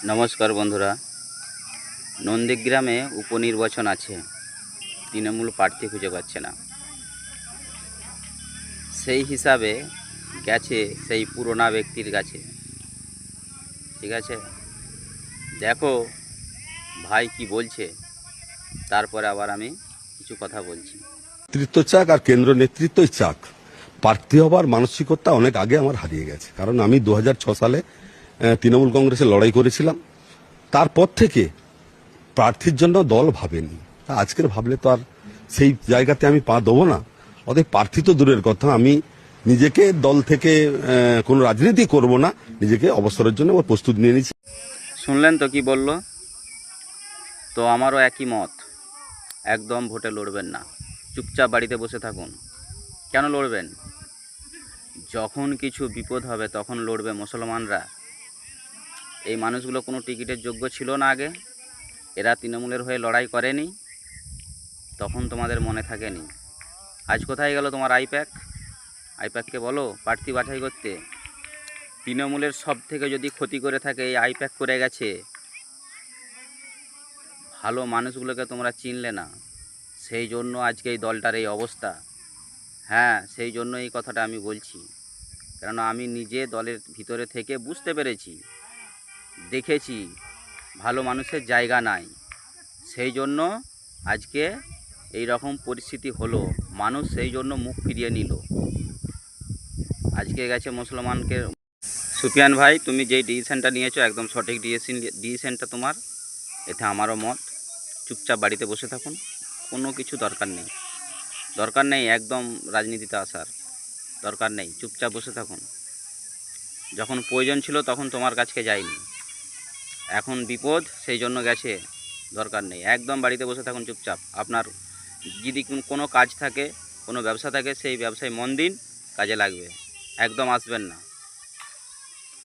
নমস্কার বন্ধুরা, নন্দীগ্রামে উপনির্বাচন আছে, তৃণমূল প্রার্থী খুঁজে পাচ্ছে না। সেই হিসাবে গেছে সেই পুরোনো ব্যক্তির কাছে। ঠিক আছে, দেখো ভাই কি বলছে, তারপরে আবার আমি কিছু কথা বলছি। নেতৃত্ব চাক আর কেন্দ্র নেতৃত্বই চাক। প্রার্থী হবার মানসিকতা অনেক আগে আমার হারিয়ে গেছে, কারণ আমি 2006 সালে তৃণমূল কংগ্রেসে লড়াই করেছিলাম। তারপর থেকে প্রার্থীর জন্য দল ভাবেনি। আজকের ভাবলে তো আর সেই জায়গাতে আমি পা দেবো না। অতএব প্রার্থী তো দূরের কথা, আমি নিজেকে দল থেকে কোনো রাজনীতি করব না, নিজেকে অবসরের জন্য আমার প্রস্তুতি নিয়ে নিচ্ছি। শুনলেন তো কি বলল? তো আমারও একই মত, একদম ভোটে লড়বেন না, চুপচাপ বাড়িতে বসে থাকুন। কেন লড়বেন? যখন কিছু বিপদ হবে তখন লড়বে মুসলমানরা। এই মানুষগুলো কোনো টিকিটের যোগ্য ছিল না আগে, এরা তৃণমূলের হয়ে লড়াই করেনি, তখন তোমাদের মনে থাকেনি। আজ কোথায় গেল তোমার আইপ্যাককে বলো প্রার্থী বাছাই করতে। তৃণমূলের সব থেকে যদি ক্ষতি করে থাকে এই আইপ্যাক করে গেছে। ভালো মানুষগুলোকে তোমরা চিনলে না, সেই জন্য আজকে এই দলটার এই অবস্থা। হ্যাঁ, সেই জন্য এই কথাটা আমি বলছি, কেননা আমি নিজে দলের ভিতরে থেকে বুঝতে পেরেছি, দেখেছি ভালো মানুষের জায়গা নাই। সেই জন্য আজকে এই রকম পরিস্থিতি হলো, মানুষ সেই জন্য মুখ ফিরিয়ে নিল। আজকে গেছে মুসলমানকে। সুফিয়ান ভাই, তুমি যেই ডিসিশনটা নিয়েছো একদম সঠিক ডিসিশনটা তোমার, এতে আমারও মত। চুপচাপ বাড়িতে বসে থাকুন, কোনো কিছু দরকার নেই একদম রাজনীতিতে আসার দরকার নেই। চুপচাপ বসে থাকুন। যখন প্রয়োজন ছিল তখন তোমার কাছকে যায়নি, এখন বিপদ সেই জন্য গেছে। দরকার নেই, একদম বাড়িতে বসে থাকুন চুপচাপ। আপনার যদি কোনো কাজ থাকে, কোনো ব্যবসা থাকে, সেই ব্যবসায় মন দিন, কাজে লাগবে। একদম আসবেন না।